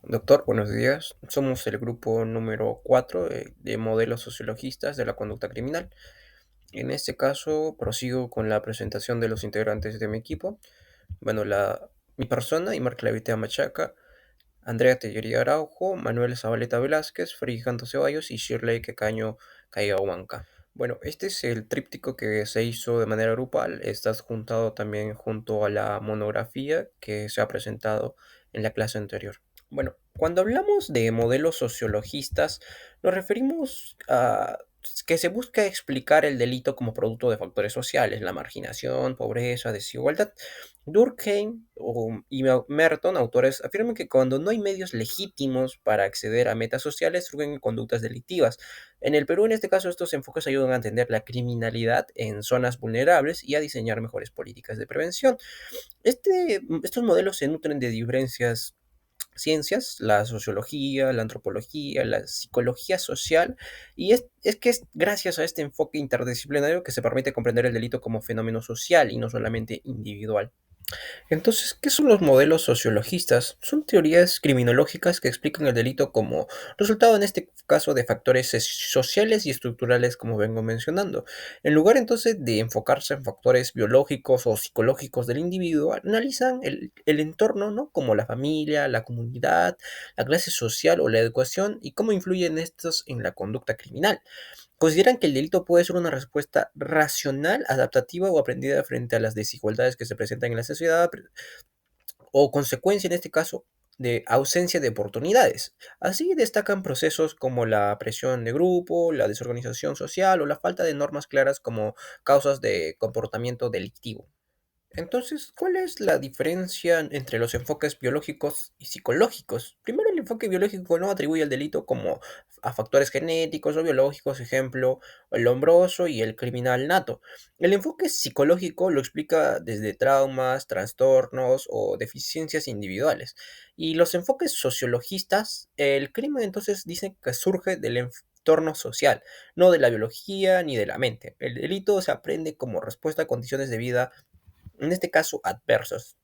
Doctor, buenos días. Somos el grupo número 4 de modelos sociologistas de la conducta criminal. En este caso, prosigo con la presentación de los integrantes de mi equipo. Bueno, mi persona, Imar Clavitea Machaca, Andrea Tellería Araujo, Manuel Zabaleta Velázquez, Frijanto Ceballos y Shirley Quecaño Caigahuanca. Bueno, este es el tríptico que se hizo de manera grupal. Está adjuntado también junto a la monografía que se ha presentado en la clase anterior. Bueno, cuando hablamos de modelos sociologistas, nos referimos a que se busca explicar el delito como producto de factores sociales, la marginación, pobreza, desigualdad. Durkheim y Merton, autores, afirman que cuando no hay medios legítimos para acceder a metas sociales, surgen conductas delictivas. En el Perú, en este caso, estos enfoques ayudan a entender la criminalidad en zonas vulnerables y a diseñar mejores políticas de prevención. Estos modelos se nutren de diferencias ciencias, la sociología, la antropología, la psicología social, y es que es gracias a este enfoque interdisciplinario que se permite comprender el delito como fenómeno social y no solamente individual. Entonces, ¿qué son los modelos sociologistas? Son teorías criminológicas que explican el delito como resultado, en este caso, de factores sociales y estructurales, como vengo mencionando. En lugar entonces de enfocarse en factores biológicos o psicológicos del individuo, analizan el entorno, ¿no? Como la familia, la comunidad, la clase social o la educación y cómo influyen estos en la conducta criminal. Consideran que el delito puede ser una respuesta racional, adaptativa o aprendida frente a las desigualdades que se presentan en la sociedad o consecuencia, en este caso, de ausencia de oportunidades. Así destacan procesos como la presión de grupo, la desorganización social o la falta de normas claras como causas de comportamiento delictivo. Entonces, ¿cuál es la diferencia entre los enfoques biológicos y psicológicos? Primero, el enfoque biológico no atribuye el delito como a factores genéticos o biológicos, ejemplo, el hombroso y el criminal nato. El enfoque psicológico lo explica desde traumas, trastornos o deficiencias individuales. Y los enfoques sociologistas, el crimen entonces dicen que surge del entorno social, no de la biología ni de la mente. El delito se aprende como respuesta a condiciones de vida, en este caso adversos.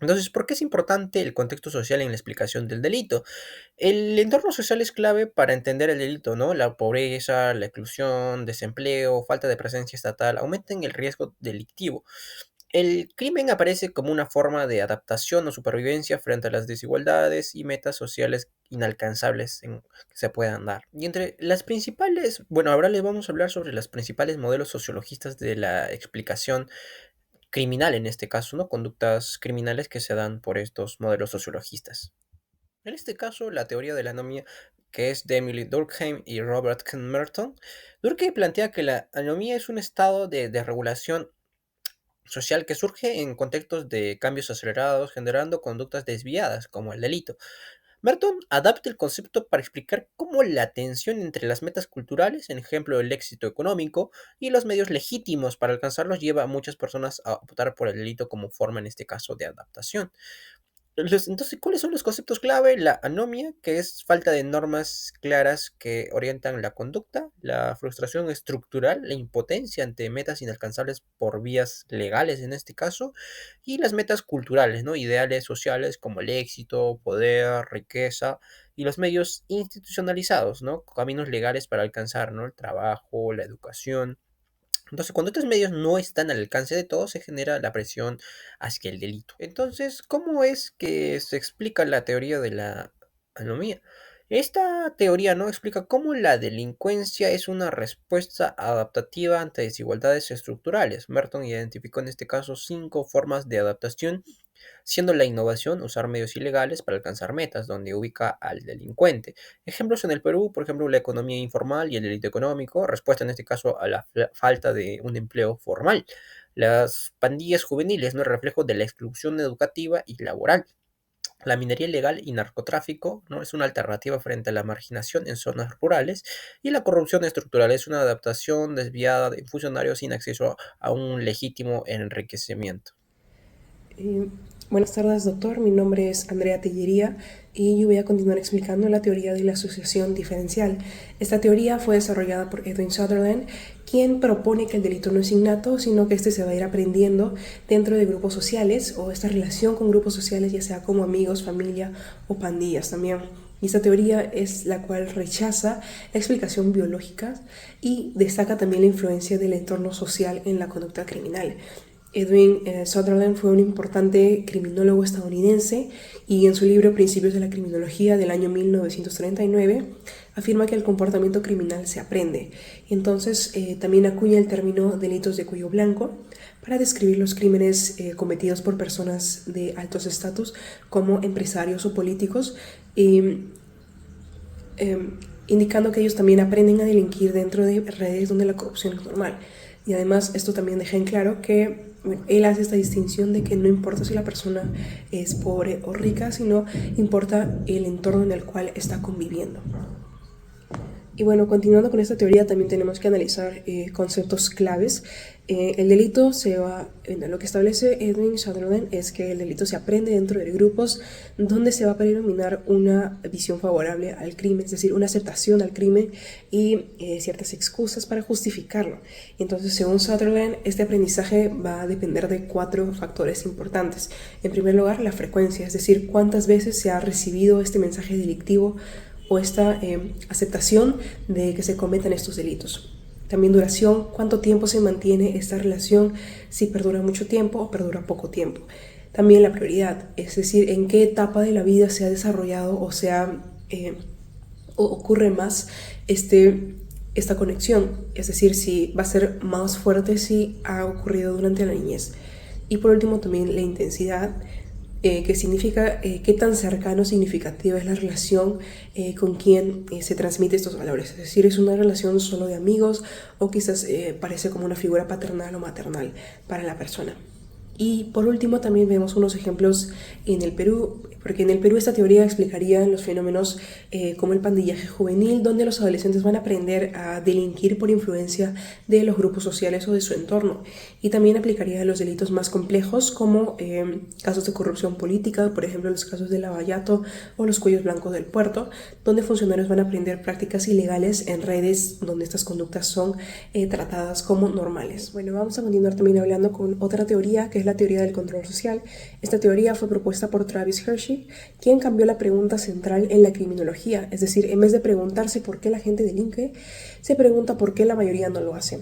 Entonces, ¿por qué es importante el contexto social en la explicación del delito? El entorno social es clave para entender el delito, ¿no? La pobreza, la exclusión, desempleo, falta de presencia estatal aumentan el riesgo delictivo. El crimen aparece como una forma de adaptación o supervivencia frente a las desigualdades y metas sociales inalcanzables que se puedan dar. Y entre las principales, bueno, ahora les vamos a hablar sobre los principales modelos sociologistas de la explicación criminal en este caso, ¿no? Conductas criminales que se dan por estos modelos sociologistas. En este caso, la teoría de la anomia, que es de Emily Durkheim y Robert K. Merton, Durkheim plantea que la anomia es un estado de desregulación social que surge en contextos de cambios acelerados, generando conductas desviadas, como el delito. Merton adapta el concepto para explicar cómo la tensión entre las metas culturales, en ejemplo el éxito económico, y los medios legítimos para alcanzarlos lleva a muchas personas a optar por el delito como forma, en este caso, de adaptación. Entonces, ¿cuáles son los conceptos clave? La anomia, que es falta de normas claras que orientan la conducta, la frustración estructural, la impotencia ante metas inalcanzables por vías legales en este caso, y las metas culturales, ¿no? Ideales sociales como el éxito, poder, riqueza, y los medios institucionalizados, ¿no? Caminos legales para alcanzar, ¿no? El trabajo, la educación. Entonces, cuando estos medios no están al alcance de todos, se genera la presión hacia el delito. Entonces, ¿cómo es que se explica la teoría de la anomía? Esta teoría no explica cómo la delincuencia es una respuesta adaptativa ante desigualdades estructurales. Merton identificó en este caso 5 formas de adaptación, siendo la innovación usar medios ilegales para alcanzar metas, donde ubica al delincuente. Ejemplos en el Perú, por ejemplo, la economía informal y el delito económico, respuesta en este caso a la falta de un empleo formal. Las pandillas juveniles, ¿no? Reflejo de la exclusión educativa y laboral. La minería ilegal y narcotráfico, ¿no? Es una alternativa frente a la marginación en zonas rurales, y la corrupción estructural es una adaptación desviada de funcionarios sin acceso a un legítimo enriquecimiento. Eh, Buenas tardes, doctor. Mi nombre es Andrea Tellería y yo voy a continuar explicando la teoría de la asociación diferencial. Esta teoría fue desarrollada por Edwin Sutherland, quien propone que el delito no es innato, sino que este se va a ir aprendiendo dentro de grupos sociales o esta relación con grupos sociales, ya sea como amigos, familia o pandillas también. Y esta teoría es la cual rechaza la explicación biológica y destaca también la influencia del entorno social en la conducta criminal. Edwin Sutherland fue un importante criminólogo estadounidense y en su libro Principios de la Criminología del año 1939 afirma que el comportamiento criminal se aprende. Entonces también acuña el término delitos de cuello blanco para describir los crímenes cometidos por personas de altos estatus como empresarios o políticos, indicando que ellos también aprenden a delinquir dentro de redes donde la corrupción es normal. Y además esto también deja en claro que él hace esta distinción de que no importa si la persona es pobre o rica, sino importa el entorno en el cual está conviviendo. Y bueno, continuando con esta teoría, también tenemos que analizar conceptos claves. El delito lo que establece Edwin Sutherland es que el delito se aprende dentro de grupos donde se va a predominar una visión favorable al crimen, es decir, una aceptación al crimen y ciertas excusas para justificarlo. Entonces, según Sutherland, este aprendizaje va a depender de 4 factores importantes. En primer lugar, la frecuencia, es decir, cuántas veces se ha recibido este mensaje delictivo o esta aceptación de que se cometan estos delitos. También duración, cuánto tiempo se mantiene esta relación, si perdura mucho tiempo o perdura poco tiempo. También la prioridad, es decir, en qué etapa de la vida se ha desarrollado o o ocurre más esta conexión, es decir, si va a ser más fuerte si ha ocurrido durante la niñez. Y por último también la intensidad, que significa qué tan cercano o significativa es la relación con quien se transmite estos valores. Es decir, es una relación solo de amigos o quizás parece como una figura paternal o maternal para la persona. Y por último también vemos unos ejemplos en el Perú, porque en el Perú esta teoría explicaría los fenómenos como el pandillaje juvenil, donde los adolescentes van a aprender a delinquir por influencia de los grupos sociales o de su entorno. Y también aplicaría los delitos más complejos como casos de corrupción política, por ejemplo los casos de Lavallato o los cuellos blancos del puerto, donde funcionarios van a aprender prácticas ilegales en redes donde estas conductas son tratadas como normales. Bueno, vamos a continuar también hablando con otra teoría que es la teoría del control social. Esta teoría fue propuesta por Travis Hirschi, quien cambió la pregunta central en la criminología, es decir, en vez de preguntarse por qué la gente delinque, se pregunta por qué la mayoría no lo hace.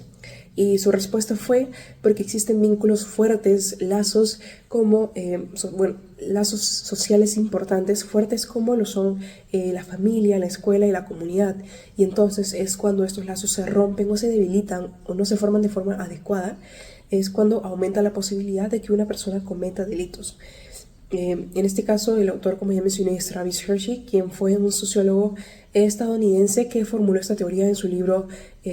Y su respuesta fue porque existen vínculos fuertes, lazos lazos sociales importantes, fuertes como lo son la familia, la escuela y la comunidad. Y entonces es cuando estos lazos se rompen o se debilitan o no se forman de forma adecuada, es cuando aumenta la posibilidad de que una persona cometa delitos. En este caso, el autor, como ya mencioné, es Travis Hirschi, quien fue un sociólogo estadounidense que formuló esta teoría en su libro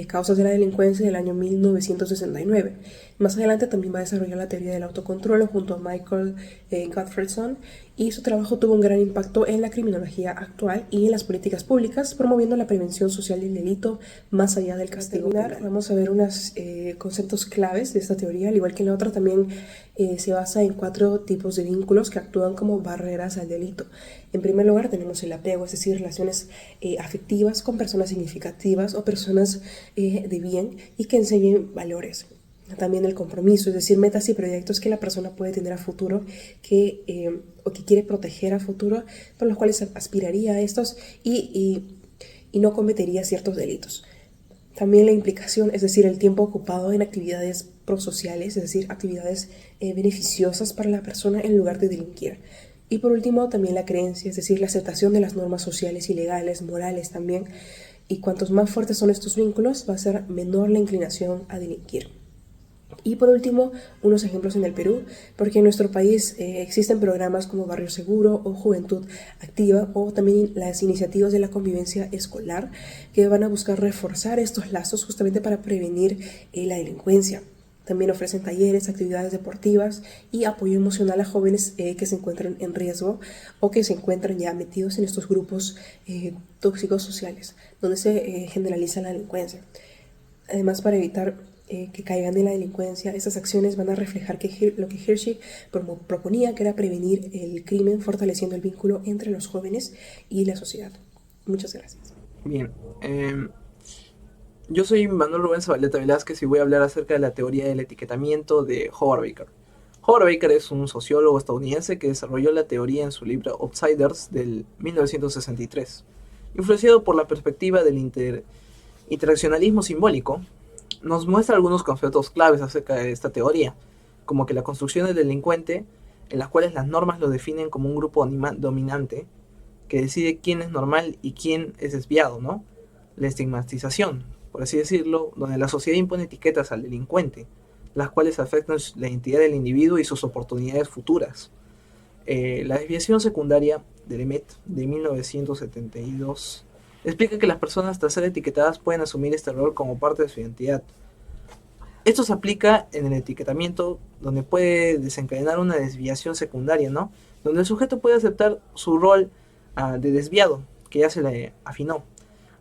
Causas de la Delincuencia del año 1969. Más adelante también va a desarrollar la teoría del autocontrol junto a Michael Gottfredson, y su trabajo tuvo un gran impacto en la criminología actual y en las políticas públicas, promoviendo la prevención social del delito más allá del castigo penal. Vamos a ver unos conceptos claves de esta teoría, al igual que en la otra también se basa en 4 tipos de vínculos que actúan como barreras al delito. En primer lugar tenemos el apego, es decir, relaciones afectivas con personas significativas o personas de bien y que enseñen valores. También el compromiso, es decir, metas y proyectos que la persona puede tener a futuro o que quiere proteger a futuro, por los cuales aspiraría a estos y no cometería ciertos delitos. También la implicación, es decir, el tiempo ocupado en actividades prosociales, es decir, actividades beneficiosas para la persona en lugar de delinquir. Y por último, también la creencia, es decir, la aceptación de las normas sociales y legales, morales también. Y cuantos más fuertes son estos vínculos, va a ser menor la inclinación a delinquir. Y por último, unos ejemplos en el Perú, porque en nuestro país existen programas como Barrio Seguro o Juventud Activa, o también las iniciativas de la convivencia escolar que van a buscar reforzar estos lazos justamente para prevenir la delincuencia. También ofrecen talleres, actividades deportivas y apoyo emocional a jóvenes que se encuentran en riesgo o que se encuentran ya metidos en estos grupos tóxicos sociales, donde se generaliza la delincuencia. Además, para evitar que caigan en la delincuencia. Estas acciones van a reflejar lo que Hershey proponía, que era prevenir el crimen, fortaleciendo el vínculo entre los jóvenes y la sociedad. Muchas gracias. Bien, yo soy Manuel Rubén Zabaleta Velázquez y voy a hablar acerca de la teoría del etiquetamiento de Howard Baker. Howard Baker es un sociólogo estadounidense que desarrolló la teoría en su libro Outsiders del 1963. Influenciado por la perspectiva del interaccionalismo simbólico, nos muestra algunos conceptos claves acerca de esta teoría, como que la construcción del delincuente, en las cuales las normas lo definen como un grupo dominante, que decide quién es normal y quién es desviado, ¿no? La estigmatización, por así decirlo, donde la sociedad impone etiquetas al delincuente, las cuales afectan la identidad del individuo y sus oportunidades futuras. La desviación secundaria del EMET de 1972 explica que las personas tras ser etiquetadas pueden asumir este rol como parte de su identidad. Esto se aplica en el etiquetamiento, donde puede desencadenar una desviación secundaria, ¿no? Donde el sujeto puede aceptar su rol de desviado, que ya se le afinó.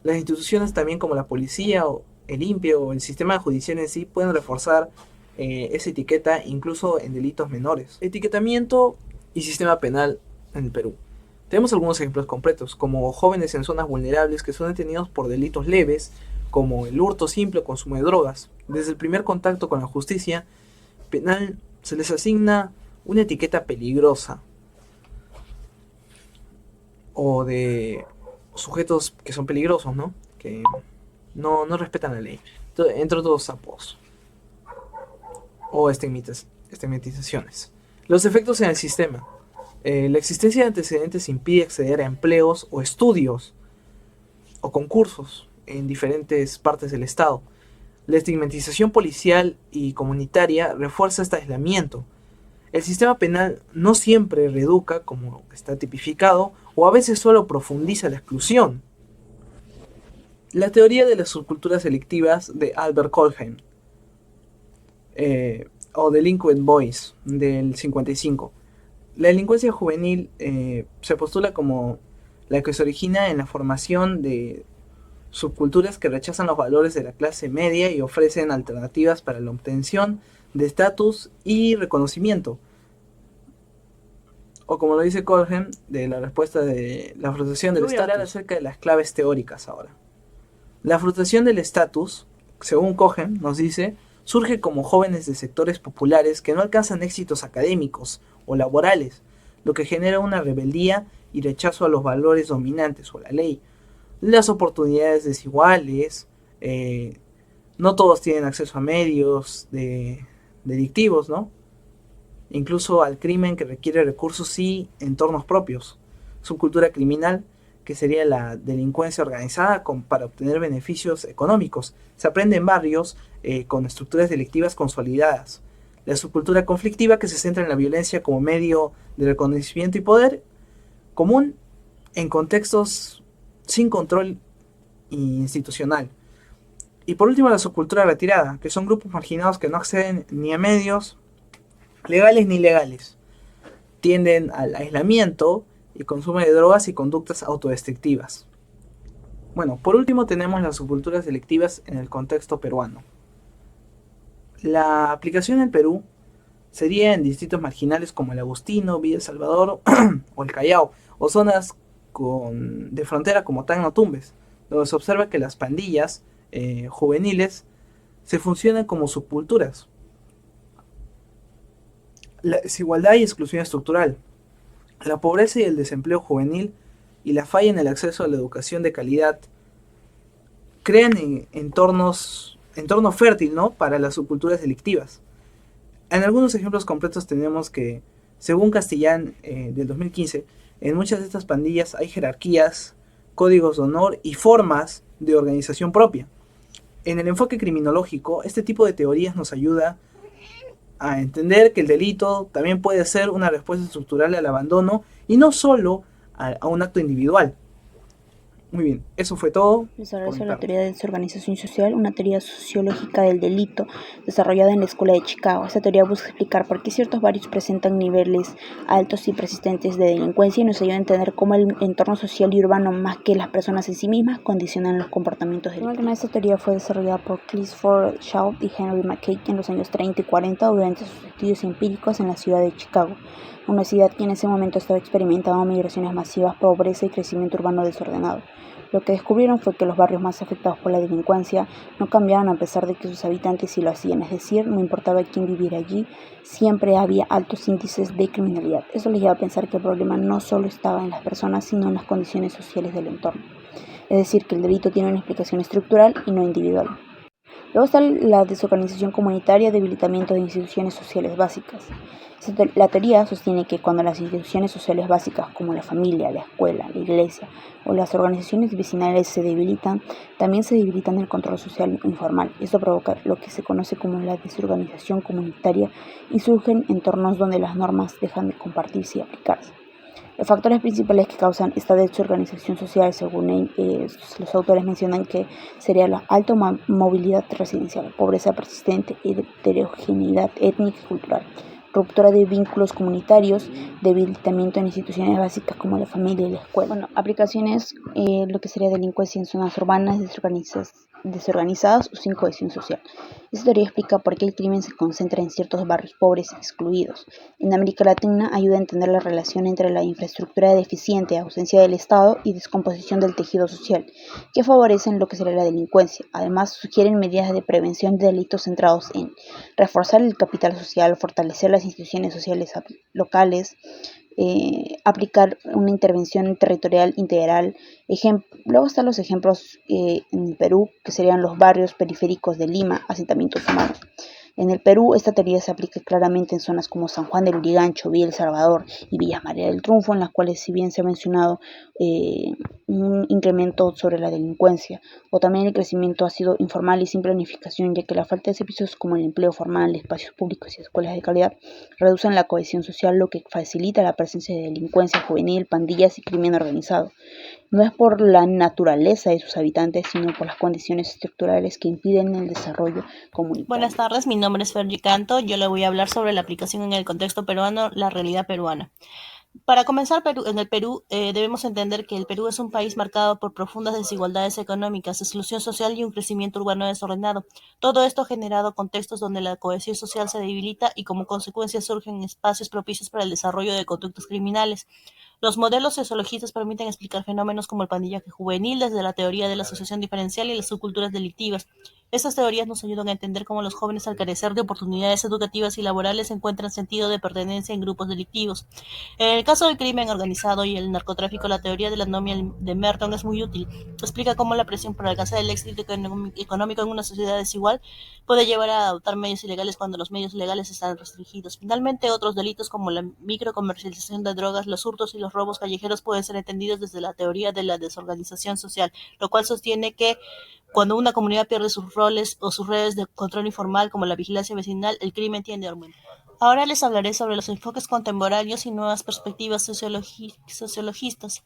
Las instituciones también como la policía o el INPE o el sistema judicial en sí pueden reforzar esa etiqueta incluso en delitos menores. Etiquetamiento y sistema penal en el Perú. Tenemos algunos ejemplos completos, como jóvenes en zonas vulnerables que son detenidos por delitos leves, como el hurto simple o consumo de drogas. Desde el primer contacto con la justicia penal se les asigna una etiqueta peligrosa, o de sujetos que son peligrosos, ¿no? Que no respetan la ley, entre otros sapos o estigmatizaciones. Los efectos en el sistema. La existencia de antecedentes impide acceder a empleos o estudios o concursos en diferentes partes del Estado. La estigmatización policial y comunitaria refuerza este aislamiento. El sistema penal no siempre reeduca, como está tipificado, o a veces solo profundiza la exclusión. La teoría de las subculturas selectivas de Albert Kohlheim, o Delinquent Boys del 55. La delincuencia juvenil se postula como la que se origina en la formación de subculturas que rechazan los valores de la clase media y ofrecen alternativas para la obtención de estatus y reconocimiento. O como lo dice Kohlheim, de la respuesta de la frustración del estatus. Voy a hablar acerca de las claves teóricas ahora. La frustración del estatus, según Kohlheim, nos dice, surge como jóvenes de sectores populares que no alcanzan éxitos académicos o laborales, lo que genera una rebeldía y rechazo a los valores dominantes o la ley. Las oportunidades desiguales, no todos tienen acceso a medios delictivos, ¿no? Incluso al crimen, que requiere recursos y entornos propios. Subcultura criminal, que sería la delincuencia organizada para obtener beneficios económicos. Se aprende en barrios con estructuras delictivas consolidadas. La subcultura conflictiva, que se centra en la violencia como medio de reconocimiento y poder común en contextos sin control institucional. Y por último, la subcultura retirada, que son grupos marginados que no acceden ni a medios legales ni ilegales. Tienden al aislamiento y consumo de drogas y conductas autodestructivas. Bueno, por último tenemos las subculturas selectivas en el contexto peruano. La aplicación en Perú sería en distritos marginales como el Agustino, Villa El Salvador o el Callao, o zonas de frontera como Tacna o Tumbes, donde se observa que las pandillas juveniles se funcionan como subculturas. La desigualdad y exclusión estructural, la pobreza y el desempleo juvenil y la falla en el acceso a la educación de calidad crean entorno fértil, ¿no?, para las subculturas delictivas. En algunos ejemplos completos tenemos que, según Castellán del 2015, en muchas de estas pandillas hay jerarquías, códigos de honor y formas de organización propia. En el enfoque criminológico, este tipo de teorías nos ayuda a entender que el delito también puede ser una respuesta estructural al abandono y no solo a un acto individual. Muy bien, eso fue todo Desarrollo por mi sobre la parte. teoría de desorganización social, una teoría sociológica del delito desarrollada en la Escuela de Chicago. Esta teoría busca explicar por qué ciertos barrios presentan niveles altos y persistentes de delincuencia y nos ayuda a entender cómo el entorno social y urbano, más que las personas en sí mismas, condicionan los comportamientos delictivos. Esta teoría fue desarrollada por Clifford Shaw y Henry McKay en los años 30 y 40 durante sus estudios empíricos en la ciudad de Chicago, una ciudad que en ese momento estaba experimentando migraciones masivas, pobreza y crecimiento urbano desordenado. Lo que descubrieron fue que los barrios más afectados por la delincuencia no cambiaban a pesar de que sus habitantes sí lo hacían, es decir, no importaba quién viviera allí, siempre había altos índices de criminalidad. Eso les lleva a pensar que el problema no solo estaba en las personas, sino en las condiciones sociales del entorno. Es decir, que el delito tiene una explicación estructural y no individual. Luego está la desorganización comunitaria, debilitamiento de instituciones sociales básicas. La teoría sostiene que cuando las instituciones sociales básicas como la familia, la escuela, la iglesia o las organizaciones vecinales se debilitan, también se debilitan el control social informal. Esto provoca lo que se conoce como la desorganización comunitaria y surgen entornos donde las normas dejan de compartirse y aplicarse. Los factores principales que causan esta desorganización social, según los autores mencionan que sería la alta movilidad residencial, pobreza persistente, heterogeneidad étnica y cultural, ruptura de vínculos comunitarios, debilitamiento en instituciones básicas como la familia y la escuela. Bueno, aplicaciones, lo que sería delincuencia en zonas urbanas desorganizadas o sin cohesión social. Esta teoría explica por qué el crimen se concentra en ciertos barrios pobres y excluidos. En América Latina ayuda a entender la relación entre la infraestructura deficiente, ausencia del Estado y descomposición del tejido social, que favorecen lo que sería la delincuencia. Además, sugieren medidas de prevención de delitos centrados en reforzar el capital social, fortalecer las instituciones sociales locales, aplicar una intervención territorial integral. Luego están los ejemplos en Perú, que serían los barrios periféricos de Lima, asentamientos humanos. En el Perú, esta teoría se aplica claramente en zonas como San Juan del Lurigancho, Villa El Salvador y Villas María del Triunfo, en las cuales, si bien se ha mencionado un incremento sobre la delincuencia, o también el crecimiento ha sido informal y sin planificación, ya que la falta de servicios como el empleo formal, espacios públicos y escuelas de calidad reducen la cohesión social, lo que facilita la presencia de delincuencia juvenil, pandillas y crimen organizado. No es por la naturaleza de sus habitantes, sino por las condiciones estructurales que impiden el desarrollo comunitario. Buenas tardes, mi nombre es Fergie Canto. Yo le voy a hablar sobre la aplicación en el contexto peruano, la realidad peruana. Para comenzar, en el Perú debemos entender que el Perú es un país marcado por profundas desigualdades económicas, exclusión social y un crecimiento urbano desordenado. Todo esto ha generado contextos donde la cohesión social se debilita y como consecuencia surgen espacios propicios para el desarrollo de conductas criminales. Los modelos sociologistas permiten explicar fenómenos como el pandillaje juvenil desde la teoría de la asociación diferencial y las subculturas delictivas. Estas teorías nos ayudan a entender cómo los jóvenes, al carecer de oportunidades educativas y laborales, encuentran sentido de pertenencia en grupos delictivos. En el caso del crimen organizado y el narcotráfico, la teoría de la anomia de Merton es muy útil. Explica cómo la presión por alcanzar el éxito económico en una sociedad desigual puede llevar a adoptar medios ilegales cuando los medios legales están restringidos. Finalmente, otros delitos como la microcomercialización de drogas, los hurtos y los robos callejeros pueden ser entendidos desde la teoría de la desorganización social, lo cual sostiene que cuando una comunidad pierde sus roles o sus redes de control informal, como la vigilancia vecinal, el crimen tiende a aumentar. Ahora les hablaré sobre los enfoques contemporáneos y nuevas perspectivas sociologistas.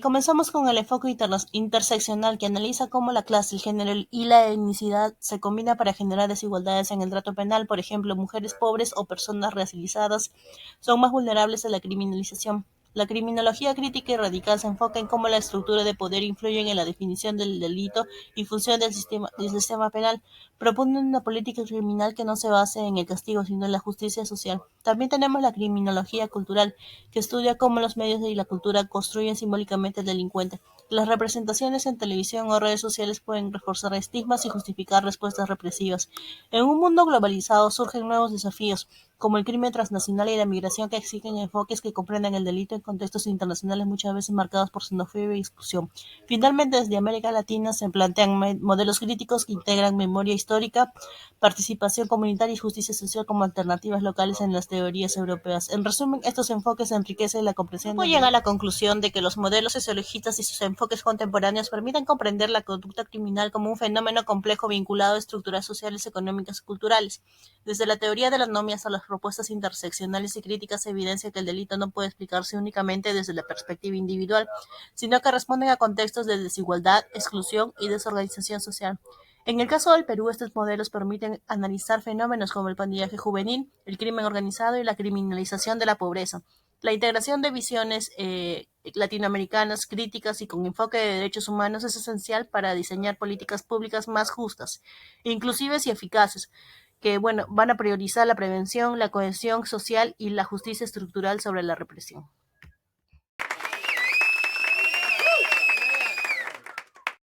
Comenzamos con el enfoque interseccional, que analiza cómo la clase, el género y la etnicidad se combinan para generar desigualdades en el trato penal. Por ejemplo, mujeres pobres o personas racializadas son más vulnerables a la criminalización. La criminología crítica y radical se enfoca en cómo la estructura de poder influye en la definición del delito y función del sistema penal. Propone una política criminal que no se base en el castigo, sino en la justicia social. También tenemos la criminología cultural, que estudia cómo los medios y la cultura construyen simbólicamente al delincuente. Las representaciones en televisión o redes sociales pueden reforzar estigmas y justificar respuestas represivas. En un mundo globalizado surgen nuevos desafíos, como el crimen transnacional y la migración, que exigen enfoques que comprendan el delito en contextos internacionales muchas veces marcados por xenofobia y exclusión. Finalmente, desde América Latina se plantean modelos críticos que integran memoria histórica, participación comunitaria y justicia social como alternativas locales en las teorías europeas. En resumen, estos enfoques enriquecen la comprensión. Hoy llega a la conclusión de que los modelos sociologistas y sus enfoques contemporáneos permiten comprender la conducta criminal como un fenómeno complejo vinculado a estructuras sociales, económicas y culturales, desde la teoría de la anomia hasta las nuestras propuestas interseccionales y críticas evidencia que el delito no puede explicarse únicamente desde la perspectiva individual, sino que responden a contextos de desigualdad, exclusión y desorganización social. En el caso del Perú, estos modelos permiten analizar fenómenos como el pandillaje juvenil, el crimen organizado y la criminalización de la pobreza. La integración de visiones latinoamericanas, críticas y con enfoque de derechos humanos es esencial para diseñar políticas públicas más justas, inclusivas y eficaces, que van a priorizar la prevención, la cohesión social y la justicia estructural sobre la represión.